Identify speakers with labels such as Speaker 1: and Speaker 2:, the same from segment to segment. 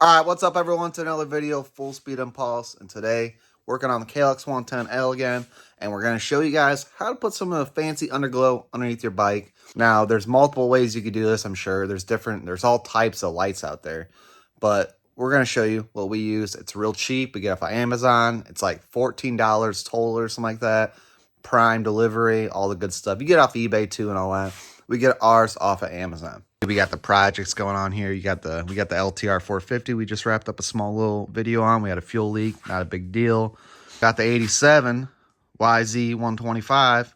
Speaker 1: All right, what's up, everyone? To another video, Full Speed Impulse, and today working on the Klx110l again, and we're going to show you guys how to put some of the fancy underglow underneath your bike. Now, there's multiple ways you could do this. I'm sure there's all types of lights out there, but we're going to show you what we use. It's real cheap. We get it off of Amazon. It's like $14 total or something like that. Prime delivery, all the good stuff. You get it off eBay too and all that. We get ours off of Amazon. We got the projects going on here. We got the LTR 450. We just wrapped up a small little video on. We had a fuel leak, not a big deal. Got the 87 YZ 125,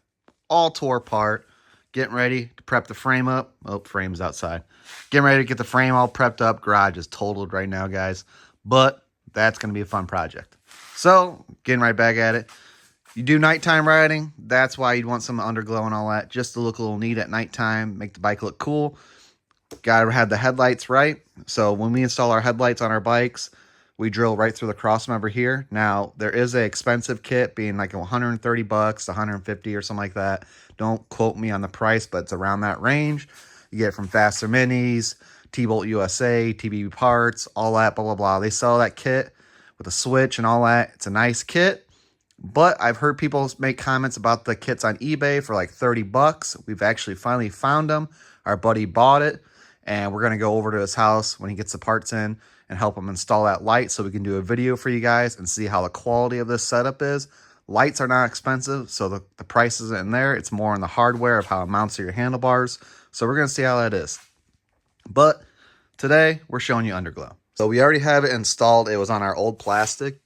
Speaker 1: all tore apart. Getting ready to prep the frame up. Oh, frame's outside. Getting ready to get the frame all prepped up. Garage is totaled right now, guys. But that's going to be a fun project. So, getting right back at it. You do nighttime riding, that's why you'd want some underglow and all that, just to look a little neat at nighttime, make the bike look cool. Gotta have the headlights right. So when we install our headlights on our bikes, we drill right through the crossmember here. Now, there is an expensive kit, being like $130, $150 or something like that. Don't quote me on the price, but it's around that range. You get it from Faster Minis, T-Bolt USA, TBB Parts, all that, blah, blah, blah. They sell that kit with a switch and all that. It's a nice kit. But I've heard people make comments about the kits on eBay for like $30. We've actually finally found them. Our buddy bought it, and we're going to go over to his house when he gets the parts in and help him install that light so we can do a video for you guys and see how the quality of this setup is. Lights are not expensive, so the price isn't in there. It's more in the hardware of how it mounts to your handlebars. So we're going to see how that is. But today, we're showing you underglow. So we already have it installed. It was on our old plastic.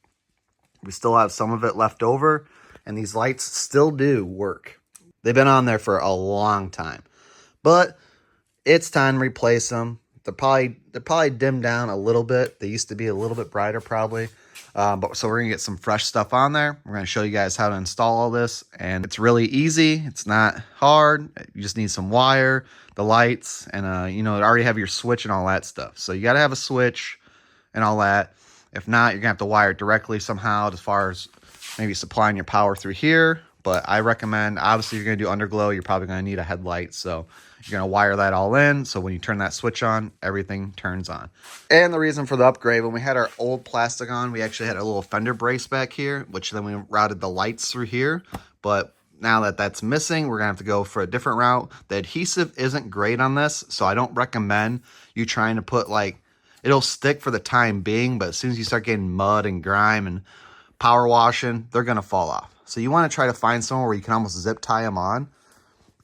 Speaker 1: We still have some of it left over, and these lights still do work. They've been on there for a long time, but it's time to replace them. They're probably dimmed down a little bit. They used to be a little bit brighter probably, but so we're gonna get some fresh stuff on there. We're gonna show you guys how to install all this, and it's really easy. It's not hard. You just need some wire, the lights, and you know, already have your switch and all that stuff. So you gotta have a switch and all that. If not, you're going to have to wire it directly somehow as far as maybe supplying your power through here. But I recommend, obviously, if you're going to do underglow, you're probably going to need a headlight. So you're going to wire that all in. So when you turn that switch on, everything turns on. And the reason for the upgrade, when we had our old plastic on, we actually had a little fender brace back here, which then we routed the lights through here. But now that that's missing, we're going to have to go for a different route. The adhesive isn't great on this, so I don't recommend you trying to put like, it'll stick for the time being, but as soon as you start getting mud and grime and power washing, they're going to fall off. So you want to try to find somewhere where you can almost zip tie them on,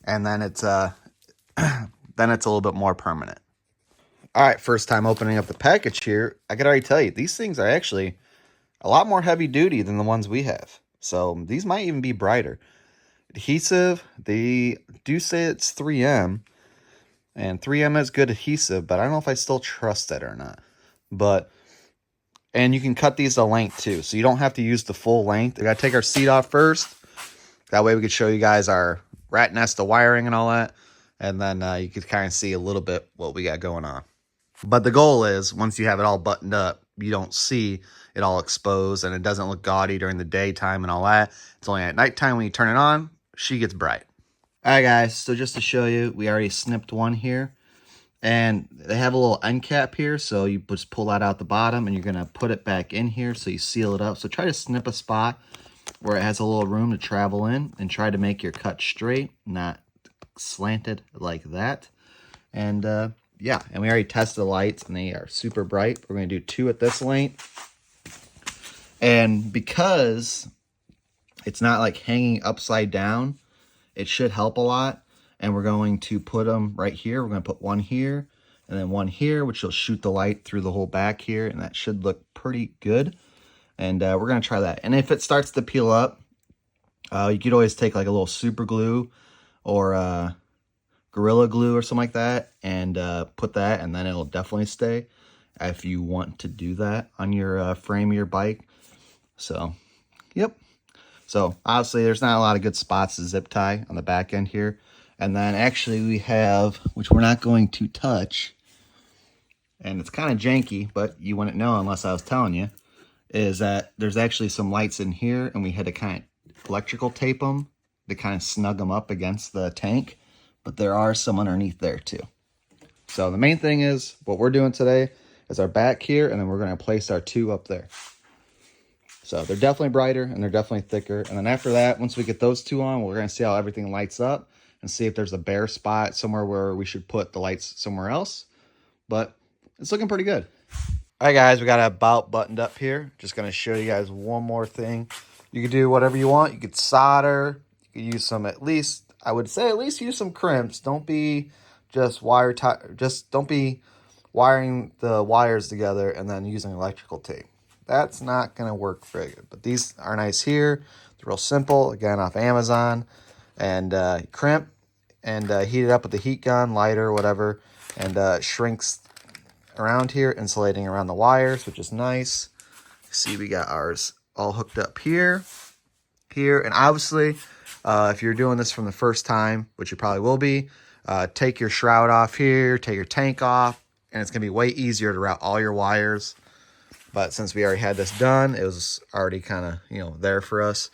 Speaker 1: and then it's then it's a little bit more permanent. All right, first time opening up the package here, I can already tell you, these things are actually a lot more heavy duty than the ones we have. So these might even be brighter. Adhesive, they do say it's 3M. And 3M is good adhesive, but I don't know if I still trust it or not. And you can cut these to length too, so you don't have to use the full length. We got to take our seat off first. That way we could show you guys our rat nest of wiring and all that. And then you could kind of see a little bit what we got going on. But the goal is, once you have it all buttoned up, you don't see it all exposed and it doesn't look gaudy during the daytime and all that. It's only at nighttime when you turn it on, she gets bright. Alright guys, so just to show you, we already snipped one here. And they have a little end cap here, so you just pull that out the bottom and you're going to put it back in here so you seal it up. So try to snip a spot where it has a little room to travel in and try to make your cut straight, not slanted like that. And yeah, and we already tested the lights and they are super bright. We're going to do 2 at this length. And because it's not like hanging upside down, it should help a lot. And we're going to put them right here. We're going to put one here and then one here, which will shoot the light through the whole back here. And that should look pretty good. And we're going to try that. And if it starts to peel up, you could always take like a little super glue or Gorilla Glue or something like that and put that, and then it'll definitely stay if you want to do that on your frame of your bike. So, yep. So obviously there's not a lot of good spots to zip tie on the back end here. And then actually we have, which we're not going to touch, and it's kind of janky, but you wouldn't know unless I was telling you, is that there's actually some lights in here and we had to kind of electrical tape them to kind of snug them up against the tank. But there are some underneath there too. So the main thing is what we're doing today, is our back here, and then we're going to place our 2 up there. So they're definitely brighter and they're definitely thicker. And then after that, once we get those 2 on, we're going to see how everything lights up and see if there's a bare spot somewhere where we should put the lights somewhere else. But it's looking pretty good. All right, guys, we got about buttoned up here. Just going to show you guys one more thing. You can do whatever you want. You could solder. You could use some, at least, I would say at least use some crimps. Don't be just don't be wiring the wires together and then using electrical tape. That's not going to work very good. But these are nice here. They're real simple. Again, off Amazon. And crimp and heat it up with the heat gun, lighter, whatever. And shrinks around here, insulating around the wires, which is nice. See, we got ours all hooked up here. And obviously, if you're doing this from the first time, which you probably will be, take your shroud off here, take your tank off, and it's going to be way easier to route all your wires. But since we already had this done, it was already kind of, there for us.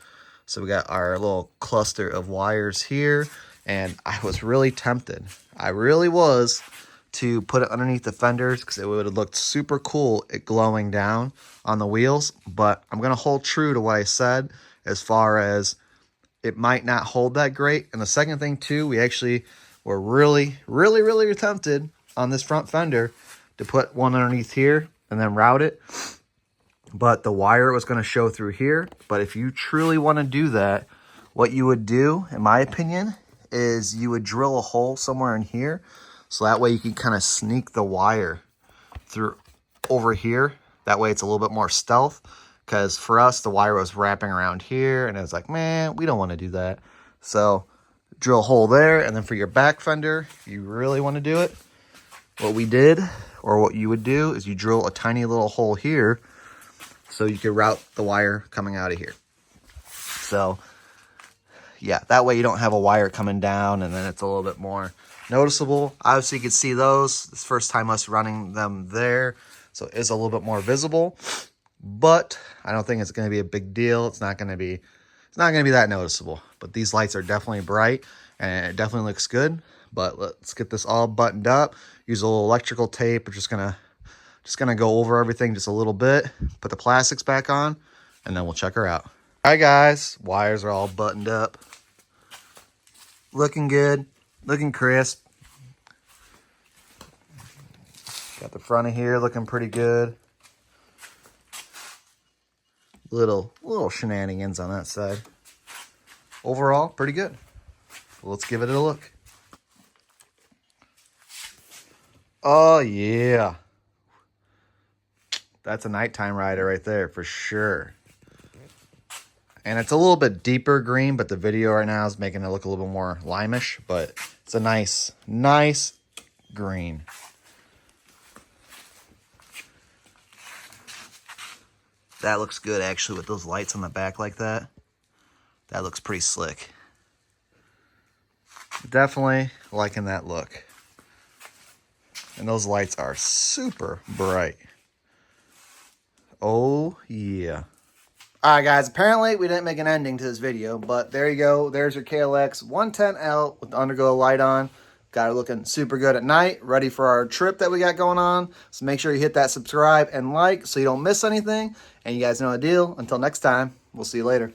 Speaker 1: So we got our little cluster of wires here, and I was really tempted. I really was to put it underneath the fenders because it would have looked super cool it glowing down on the wheels. But I'm going to hold true to what I said as far as it might not hold that great. And the second thing, too, we actually were really tempted on this front fender to put one underneath here and then route it. But the wire was going to show through here. But if you truly want to do that, what you would do, in my opinion, is you would drill a hole somewhere in here. So that way you can kind of sneak the wire through over here. That way it's a little bit more stealth. Because for us, the wire was wrapping around here. And it was like, man, we don't want to do that. So drill a hole there. And then for your back fender, if you really want to do it, what we did, or what you would do, is you drill a tiny little hole here. So you could route the wire coming out of here. So, yeah, that way you don't have a wire coming down and then it's a little bit more noticeable. Obviously, you can see those. It's the first time us running them there. So it's a little bit more visible. But I don't think it's going to be a big deal. It's not going to be that noticeable. But these lights are definitely bright and it definitely looks good. But let's get this all buttoned up. Use a little electrical tape. We're just gonna go over everything just a little bit, put the plastics back on, and then we'll check her out. All right, guys, wires are all buttoned up. Looking good, looking crisp. Got the front of here looking pretty good. Little shenanigans on that side. Overall, pretty good. Let's give it a look. Oh, yeah. That's a nighttime rider right there for sure. And it's a little bit deeper green, but the video right now is making it look a little bit more limeish. But it's a nice green. That looks good, actually, with those lights on the back like that. That looks pretty slick. Definitely liking that look. And those lights are super bright. Oh, yeah. All right, guys. Apparently, we didn't make an ending to this video, but there you go. There's your Klx110l with the Underglow light on. Got it looking super good at night, ready for our trip that we got going on. So make sure you hit that subscribe and like so you don't miss anything. And you guys know the deal. Until next time, we'll see you later.